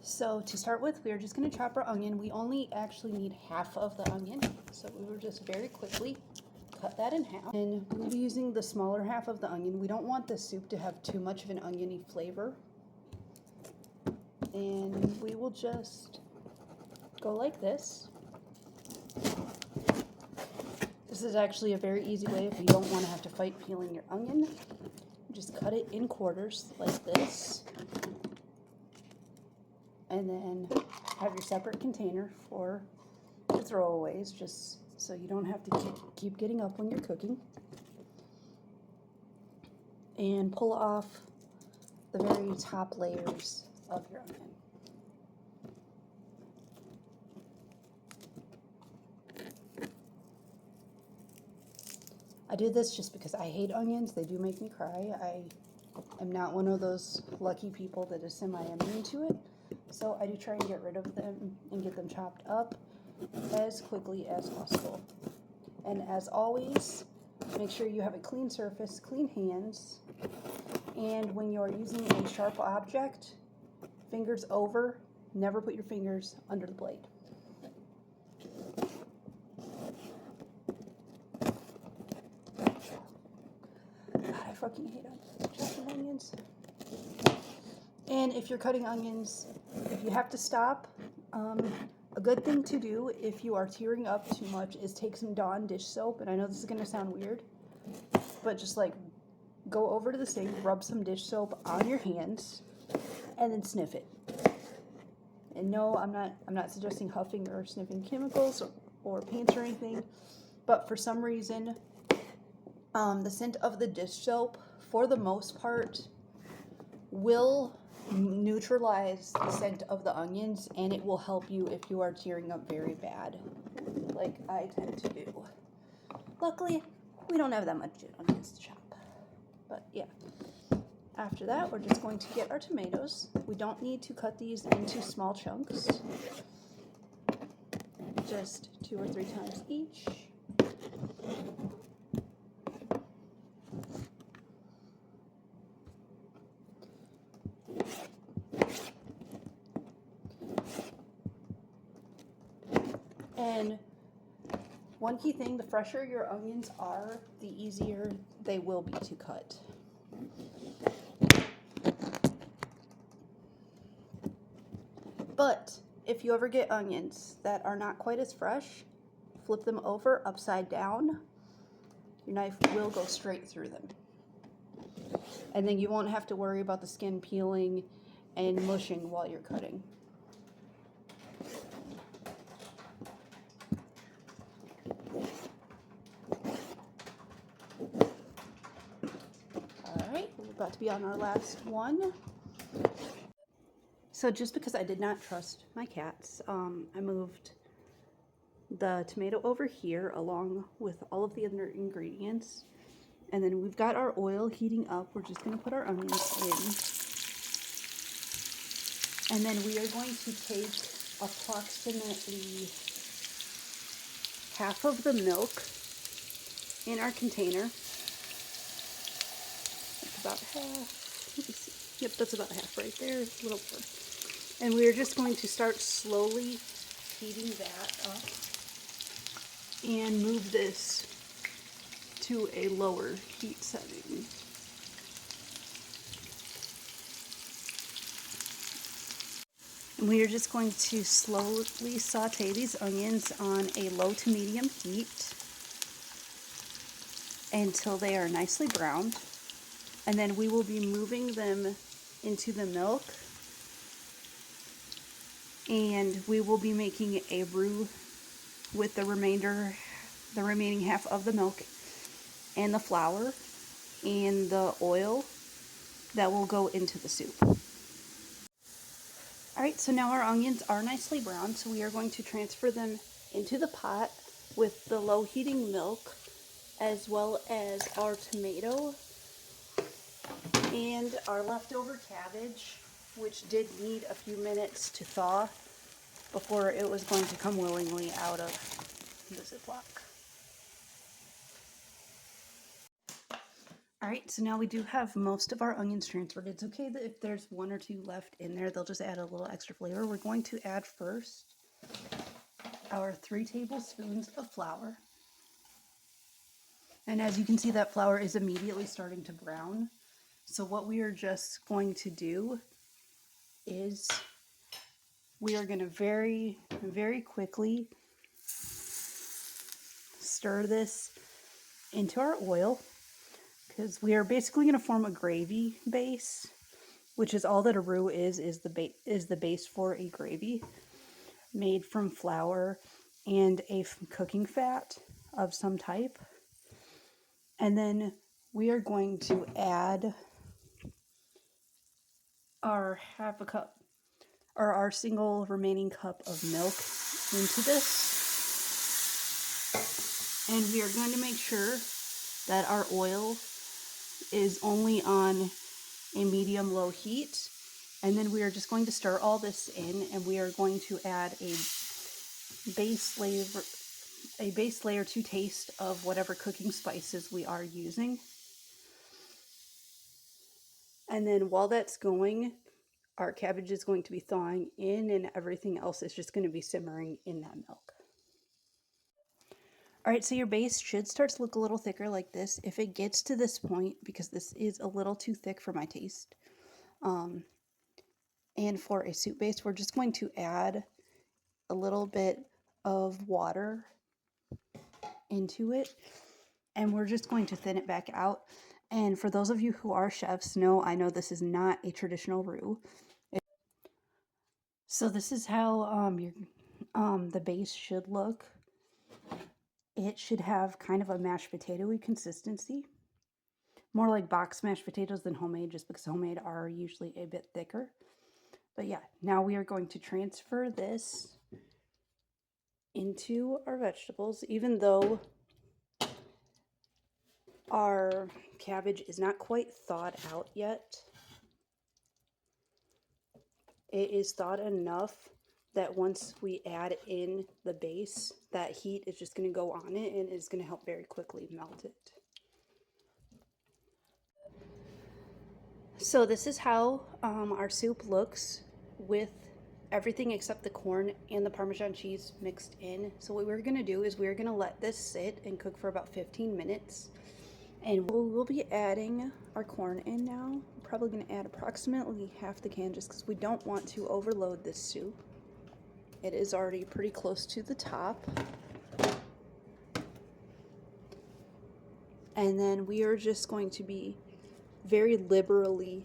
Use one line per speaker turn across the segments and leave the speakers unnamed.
So to start with, we are just going to chop our onion. We only actually need half of the onion, so we will just very quickly cut that in half. And we'll be using the smaller half of the onion. We don't want the soup to have too much of an oniony flavor. And we will just go like this. This is actually a very easy way if you don't want to have to fight peeling your onion. Just cut it in quarters like this. And then have your separate container for the throwaways, just so you don't have to keep getting up when you're cooking. And pull off the very top layers of your onion. I do this just because I hate onions. They do make me cry. I am not one of those lucky people that is semi-immune to it. So I do try and get rid of them and get them chopped up as quickly as possible. And as always, make sure you have a clean surface, clean hands, and when you're using a sharp object, fingers over, never put your fingers under the blade. God, I fucking hate chopping onions. And if you're cutting onions, if you have to stop, a good thing to do if you are tearing up too much is take some Dawn dish soap. And I know this is going to sound weird, but just like go over to the sink, rub some dish soap on your hands, and then sniff it. And no, I'm not suggesting huffing or sniffing chemicals or paints or anything, but for some reason, the scent of the dish soap, for the most part, will neutralize the scent of the onions, and it will help you if you are tearing up very bad, like I tend to do. Luckily, we don't have that much onions to chop, but yeah. After that, we're just going to get our tomatoes. We don't need to cut these into small chunks, just 2 or 3 times each. And one key thing, the fresher your onions are, the easier they will be to cut. But if you ever get onions that are not quite as fresh, flip them over upside down. Your knife will go straight through them. And then you won't have to worry about the skin peeling and mushing while you're cutting. Alright, we're about to be on our last one. So just because I did not trust my cats, I moved the tomato over here along with all of the other ingredients. And then we've got our oil heating up. We're just going to put our onions in. And then we are going to take approximately half of the milk in our container. That's about half. Let me see. Yep, that's about half right there. A little more. And we're just going to start slowly heating that up and move this to a lower heat setting. And we are just going to slowly saute these onions on a low to medium heat until they are nicely browned. And then we will be moving them into the milk, and we will be making a roux with the remaining half of the milk and the flour and the oil that will go into the soup. Alright, so now our onions are nicely browned, so we are going to transfer them into the pot with the low heating milk, as well as our tomato and our leftover cabbage, which did need a few minutes to thaw before it was going to come willingly out of the Ziploc. All right, so now we do have most of our onions transferred. It's okay that if there's one or two left in there, they'll just add a little extra flavor. We're going to add first our 3 tablespoons of flour. And as you can see, that flour is immediately starting to brown. So what we are just going to do is we are going to very, very quickly stir this into our oil, because we are basically going to form a gravy base, which is all that a roux is the base for a gravy made from flour and a cooking fat of some type. And then we are going to add our half a cup or our single remaining cup of milk into this. And we are going to make sure that our oil is only on a medium-low heat. And then we are just going to stir all this in, and we are going to add a base layer to taste of whatever cooking spices we are using. And then while that's going, our cabbage is going to be thawing in, and everything else is just going to be simmering in that milk. All right, so your base should start to look a little thicker like this. If it gets to this point, because this is a little too thick for my taste, and for a soup base, we're just going to add a little bit of water into it, and we're just going to thin it back out. And for those of you who are chefs, I know this is not a traditional roux. So this is how the base should look. It should have kind of a mashed potato-y consistency. More like box mashed potatoes than homemade, just because homemade are usually a bit thicker. But yeah, now we are going to transfer this into our vegetables. Even though our cabbage is not quite thawed out yet, it is thawed enough that once we add in the base, that heat is just going to go on it and it's going to help very quickly melt it. So this is how our soup looks with everything except the corn and the Parmesan cheese mixed in. So what we're going to do is we're going to let this sit and cook for about 15 minutes. And we'll be adding our corn in now. I'm probably going to add approximately half the can just because we don't want to overload this soup. It is already pretty close to the top. And then we are just going to be very liberally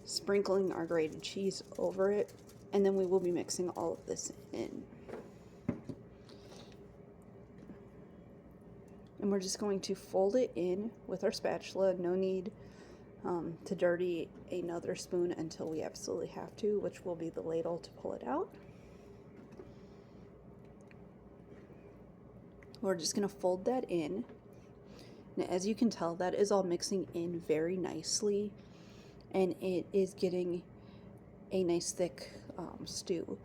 sprinkling our grated cheese over it. And then we will be mixing all of this in. And we're just going to fold it in with our spatula. No need to dirty another spoon until we absolutely have to, which will be the ladle to pull it out. We're just going to fold that in. And as you can tell, that is all mixing in very nicely, and it is getting a nice thick stew.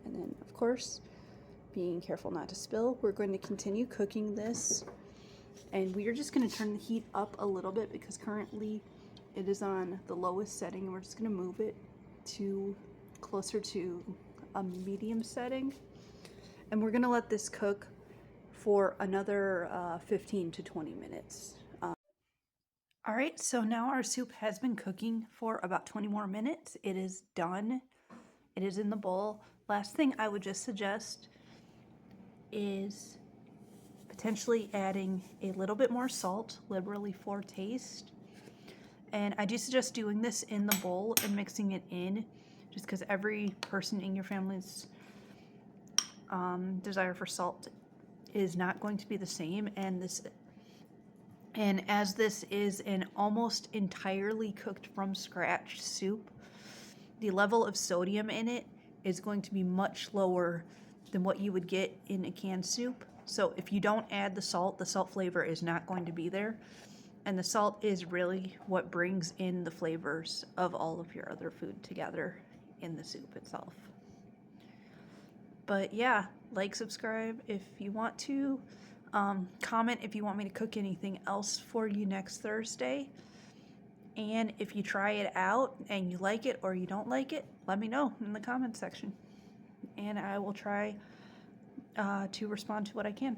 And then, of course, being careful not to spill, we're going to continue cooking this. And we are just going to turn the heat up a little bit because currently it is on the lowest setting. We're just going to move it to closer to a medium setting. And we're going to let this cook for another 15 to 20 minutes. All right, so now our soup has been cooking for about 20 more minutes. It is done. It is in the bowl. Last thing I would just suggest is potentially adding a little bit more salt, liberally for taste. And I do suggest doing this in the bowl and mixing it in, just because every person in your family's desire for salt is not going to be the same. And as this is an almost entirely cooked from scratch soup, the level of sodium in it is going to be much lower than what you would get in a canned soup. So if you don't add the salt flavor is not going to be there. And the salt is really what brings in the flavors of all of your other food together in the soup itself. But yeah, like, subscribe if you want to. Comment if you want me to cook anything else for you next Thursday. And if you try it out and you like it or you don't like it, let me know in the comment section. And I will try to respond to what I can.